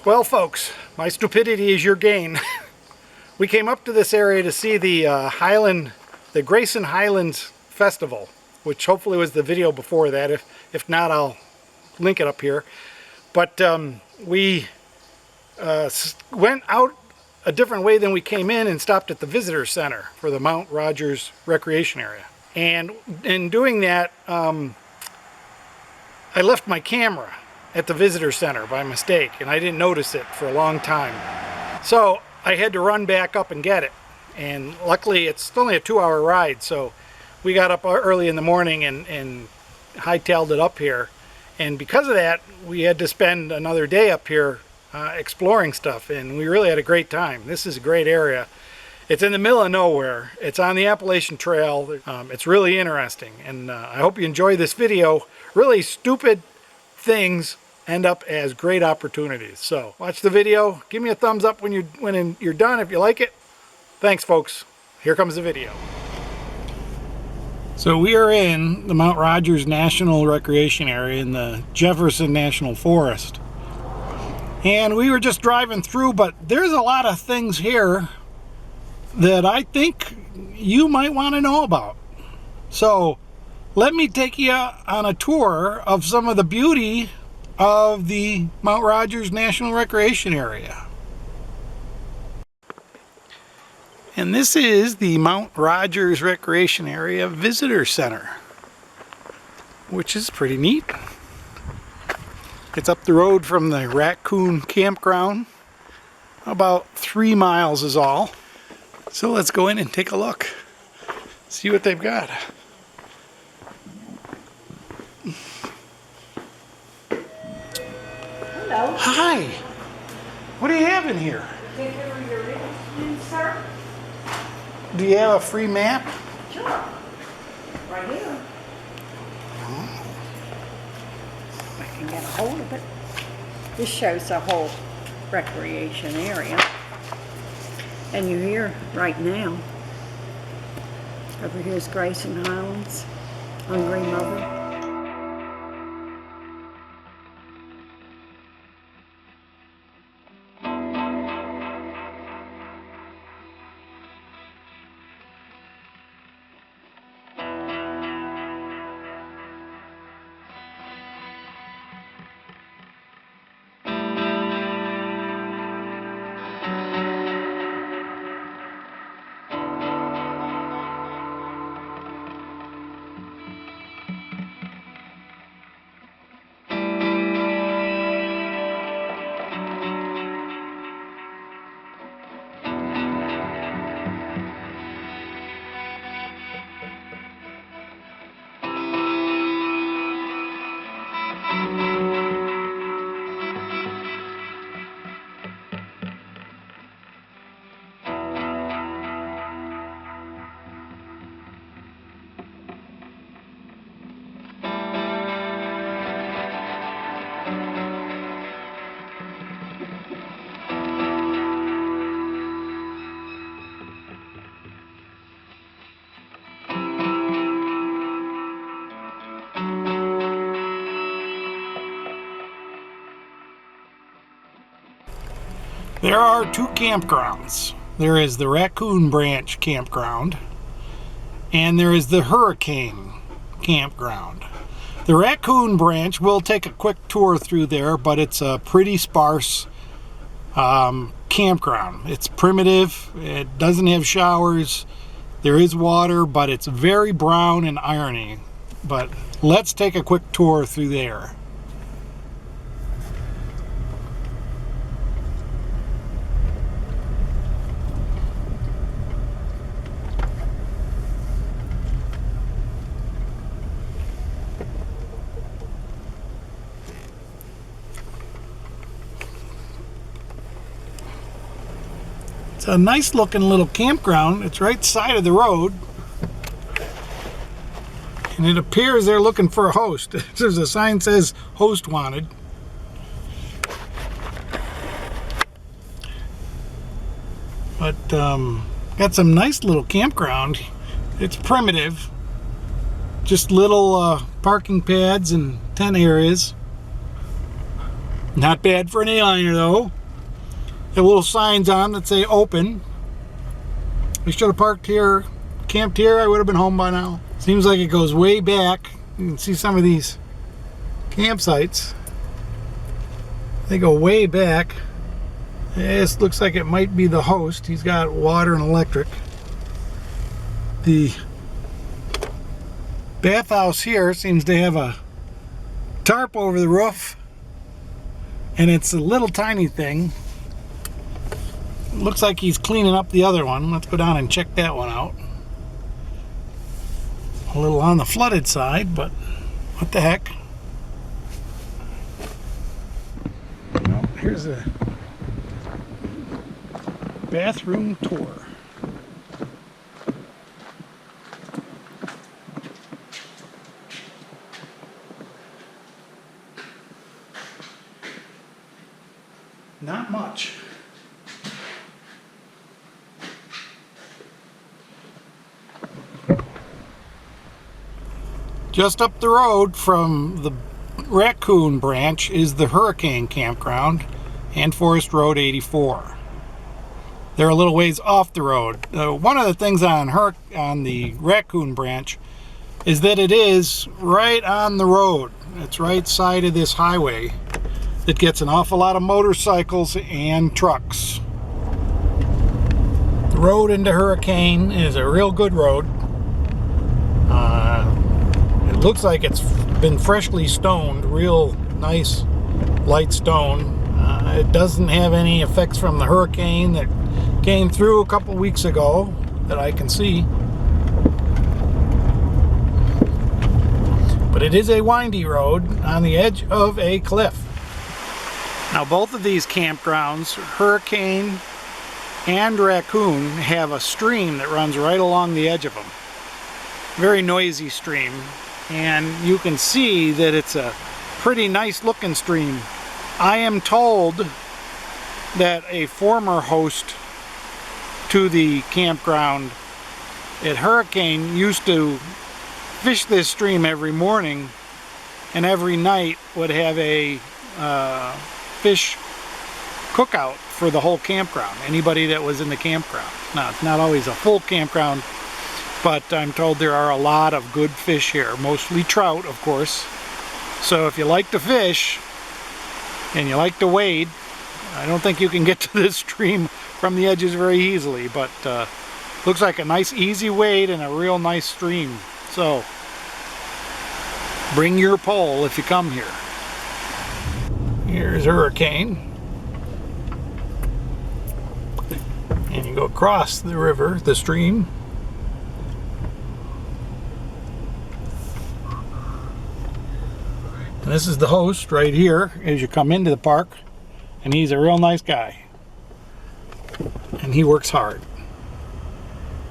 Well, folks, my stupidity is your gain. We came up to this area to see the Grayson Highlands Festival, which hopefully was the video before that. If not, I'll link it up here. But we went out a different way than we came in and stopped at the visitor center for the Mount Rogers recreation area. And in doing that, I left my camera at the visitor center by mistake, and I didn't notice it for a long time. So I had to run back up and get it. And luckily it's only a 2-hour ride, so we got up early in the morning and hightailed it up here. And because of that, we had to spend another day up here exploring stuff, and we really had a great time. This is a great area. It's in the middle of nowhere. It's on the Appalachian Trail. It's really interesting, and I hope you enjoy this video. Really stupid things end up as great opportunities. So watch the video. Give me a thumbs up when you're done if you like it. Thanks, folks. Here comes the video. So we are in the Mount Rogers National Recreation Area in the Jefferson National Forest. And we were just driving through, but there's a lot of things here that I think you might want to know about. So let me take you on a tour of some of the beauty of the Mount Rogers National Recreation Area. And this is the Mount Rogers Recreation Area Visitor Center, which is pretty neat. It's up the road from the Raccoon campground. About 3 miles is all. So let's go in and take a look. See what they've got. Hello. Hi. What do you have in here? Take care of your reading, sir. Do you have a free map? Sure. Right here. I can get a hold of it. This shows the whole recreation area. And you're here right now. Over here is Grayson Highlands, Hungry Mother. There are 2 campgrounds. There is the Raccoon Branch campground, and there is the Hurricane campground. The Raccoon Branch, we'll take a quick tour through there, but it's a pretty sparse campground. It's primitive. It doesn't have showers. There is water, but it's very brown and irony. But let's take a quick tour through there. It's a nice looking little campground. It's right side of the road. And it appears they're looking for a host. There's a sign that says host wanted. But got some nice little campground. It's primitive. Just little parking pads and tent areas. Not bad for an A-liner though. Have little signs on that say open. We should have parked here, camped here. I would have been home by now. Seems like it goes way back. You can see some of these campsites. They go way back. This looks like it might be the host. He's got water and electric. The bathhouse here seems to have a tarp over the roof, and it's a little tiny thing. Looks like he's cleaning up the other one. Let's go down and check that one out. A little on the flooded side, but what the heck. Well, here's a bathroom tour. Not much. Just up the road from the Raccoon branch is the Hurricane Campground and Forest Road 84. They're a little ways off the road. One of the things on the Raccoon branch is that it is right on the road. It's right side of this highway that gets an awful lot of motorcycles and trucks. The road into Hurricane is a real good road. It looks like it's been freshly stoned, real nice light stone. It doesn't have any effects from the hurricane that came through a couple weeks ago that I can see. But it is a windy road on the edge of a cliff. Now both of these campgrounds, Hurricane and Raccoon, have a stream that runs right along the edge of them. Very noisy stream, and you can see that it's a pretty nice looking stream. I am told that a former host to the campground at Hurricane used to fish this stream every morning, and every night would have a fish cookout for the whole campground, anybody that was in the campground. Now, it's not always a full campground, but I'm told there are a lot of good fish here, mostly trout, of course. So if you like to fish and you like to wade, I don't think you can get to this stream from the edges very easily, but looks like a nice easy wade and a real nice stream. So bring your pole if you come here. Here's Hurricane, and you go across the river, the stream. And this is the host right here as you come into the park, and he's a real nice guy, and he works hard.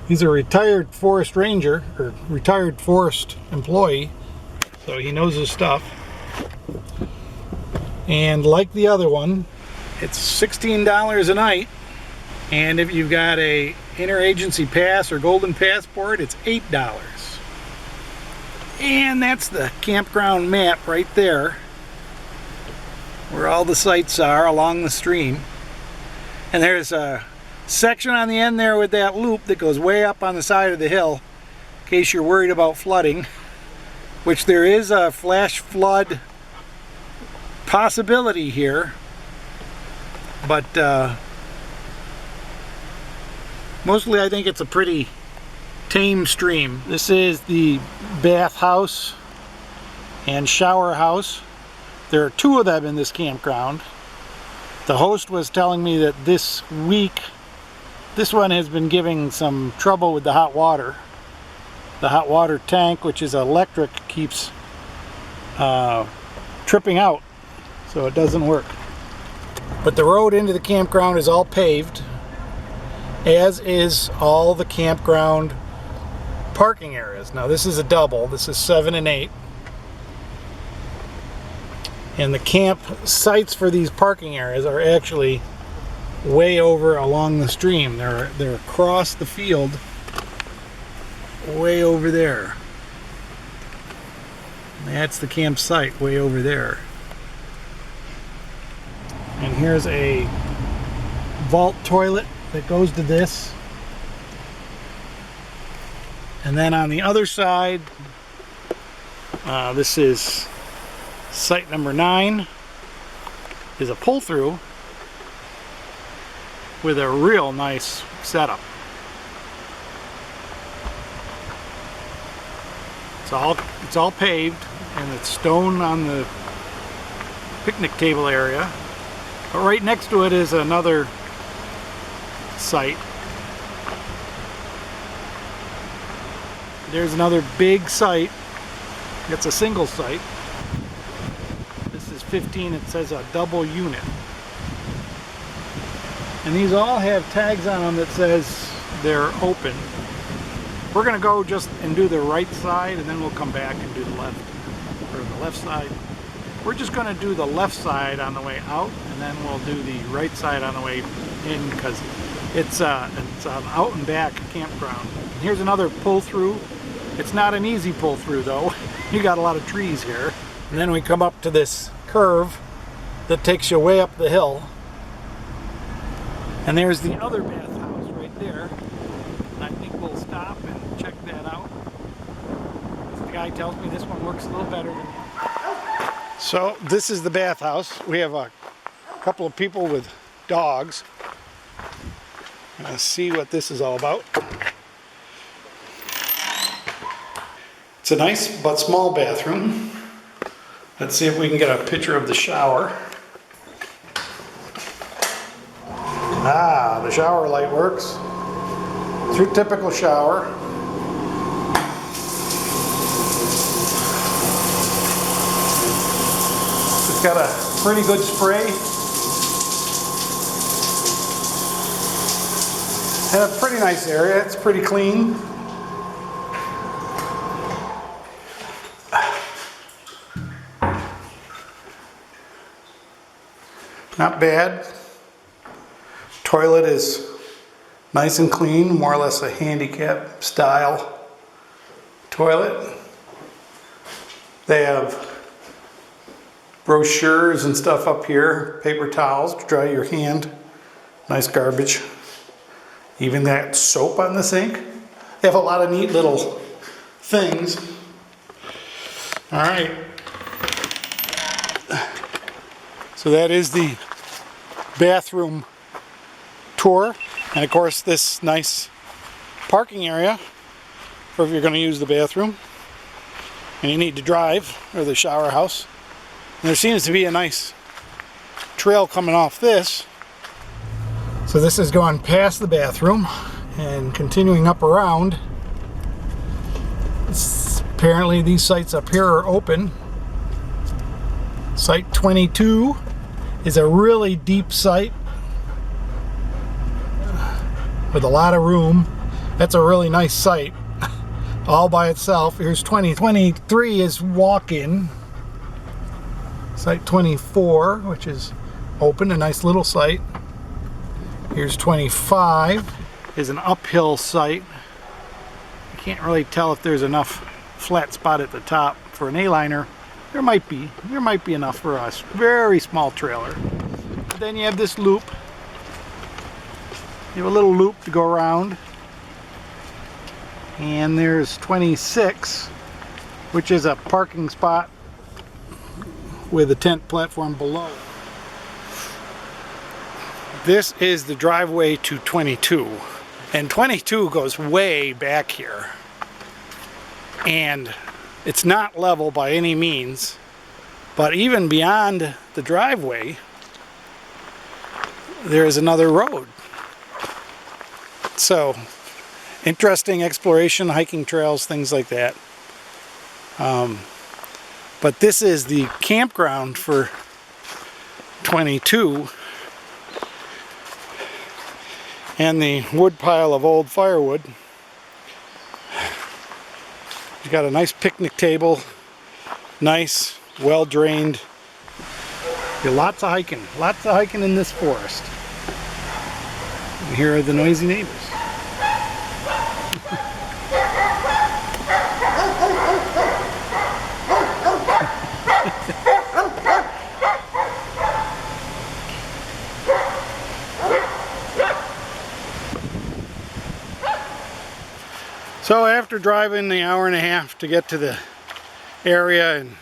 He's a retired forest ranger, or retired forest employee, so he knows his stuff. And like the other one, it's $16 a night, and if you've got a interagency pass or golden passport, it's $8. And that's the campground map right there, where all the sites are along the stream. And there's a section on the end there with that loop that goes way up on the side of the hill, in case you're worried about flooding, which there is a flash flood possibility here, but mostly I think it's a pretty tame stream. This is the bath house and shower house. There are two of them in this campground. The host was telling me that this week this one has been giving some trouble with the hot water. The hot water tank, which is electric, keeps tripping out, so it doesn't work. But the road into the campground is all paved, as is all the campground parking areas. Now this is a double, this is 7 and 8. And the camp sites for these parking areas are actually way over along the stream. They're across the field, way over there. That's the campsite way over there. And here's a vault toilet that goes to this. And then on the other side, this is site number 9, is a pull-through with a real nice setup. It's all paved, and it's stone on the picnic table area. But right next to it is another site. There's another big site. It's a single site. This is 15. It says a double unit. And these all have tags on them that says they're open. We're going to go just and do the right side, and then we'll come back and do the left, or the left side. We're just going to do the left side on the way out, and then we'll do the right side on the way in, because it's an out and back campground. And here's another pull-through. It's not an easy pull-through though. You got a lot of trees here. And then we come up to this curve that takes you way up the hill. And there's the other bathhouse right there. And I think we'll stop and check that out. The guy tells me this one works a little better than the other. So this is the bathhouse. We have a couple of people with dogs. Let's see what this is all about. It's a nice but small bathroom. Let's see if we can get a picture of the shower. Ah, the shower light works. It's your typical shower. It's got a pretty good spray. And a pretty nice area. It's pretty clean. Not bad. Toilet is nice and clean, more or less a handicap style toilet. They have brochures and stuff up here, paper towels to dry your hand, nice garbage. Even that soap on the sink. They have a lot of neat little things. All right. So that is the bathroom tour, and of course this nice parking area for if you're going to use the bathroom and you need to drive, or the shower house. And there seems to be a nice trail coming off this. So this is going past the bathroom and continuing up around. Apparently these sites up here are open. Site 22 is a really deep site with a lot of room. That's a really nice site all by itself. Here's 23 is walk-in. Site 24, which is open, a nice little site. Here's 25 is an uphill site. I can't really tell if there's enough flat spot at the top for an A-liner. There might be enough for us. Very small trailer. But then you have this loop. You have a little loop to go around. And there's 26, which is a parking spot with a tent platform below. This is the driveway to 22. And 22 goes way back here. And it's not level by any means, but even beyond the driveway, there is another road. So, interesting exploration, hiking trails, things like that. But this is the campground for 22. And the wood pile of old firewood. You've got a nice picnic table, nice, well drained. Lots of hiking in this forest. And here are the noisy neighbors. So after driving the hour and a half to get to the area and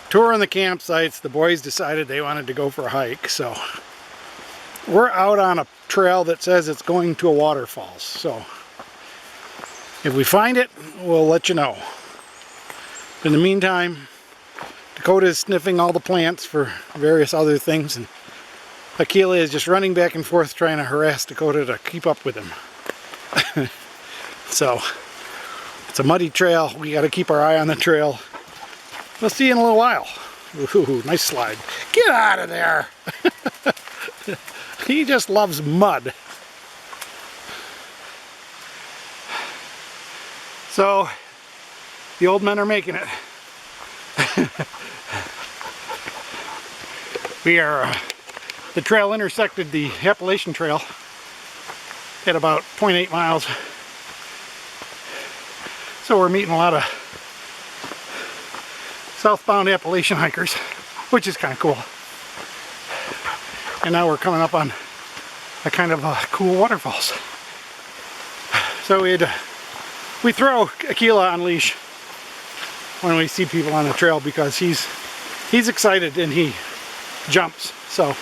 touring the campsites, the boys decided they wanted to go for a hike. So we're out on a trail that says it's going to a waterfall. So if we find it, we'll let you know. In the meantime, Dakota is sniffing all the plants for various other things, and Akila is just running back and forth trying to harass Dakota to keep up with him. So it's a muddy trail. We got to keep our eye on the trail. We'll see you in a little while. Ooh, nice slide. Get out of there. He just loves mud. So the old men are making it. We are, the trail intersected the Appalachian Trail at about 0.8 miles. So we're meeting a lot of southbound Appalachian hikers, which is kind of cool. And now we're coming up on a kind of cool waterfalls. So we throw Akila on leash when we see people on the trail because he's excited and he jumps. So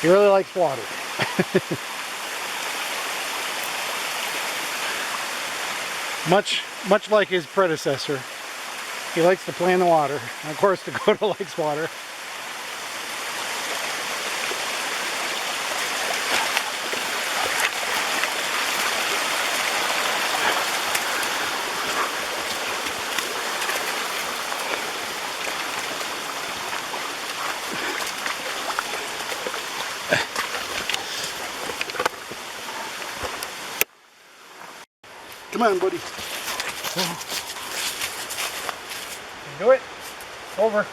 he really likes water. Much like his predecessor, he likes to play in the water. And of course, Dakota likes water. Come on, buddy. Do it. Over.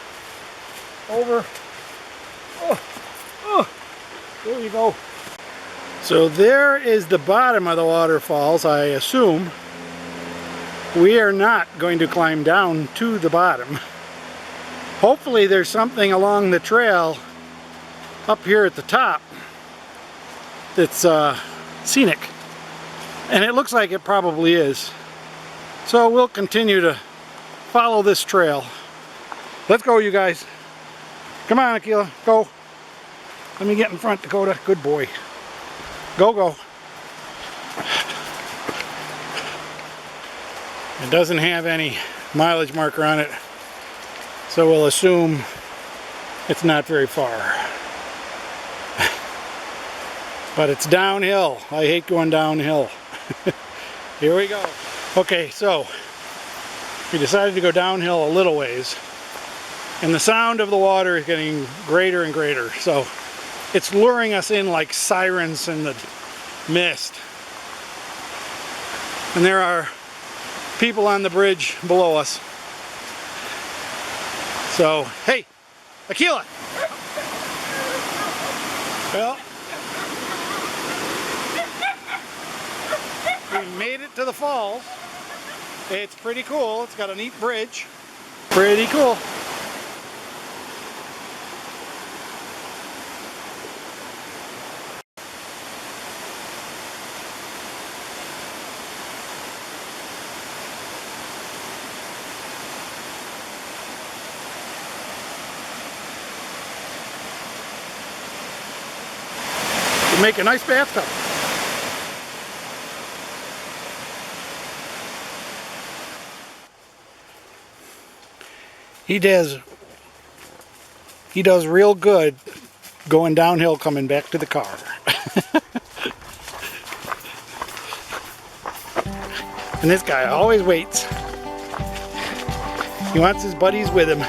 Over. Oh. Oh. There you go. So there is the bottom of the waterfalls, I assume. We are not going to climb down to the bottom. Hopefully there's something along the trail up here at the top that's scenic. And it looks like it probably is. So we'll continue to follow this trail. Let's go, you guys. Come on, Akila, go. Let me get in front, Dakota. Good boy. Go, go. It doesn't have any mileage marker on it, so we'll assume it's not very far. But it's downhill. I hate going downhill. Here we go. Okay, so we decided to go downhill a little ways, and the sound of the water is getting greater and greater. So it's luring us in like sirens in the mist. And there are people on the bridge below us. So, hey, Akila! Well, we made it to the falls. It's pretty cool. It's got a neat bridge. Pretty cool. You make a nice bathtub. He does real good going downhill coming back to the car. And this guy always waits. He wants his buddies with him.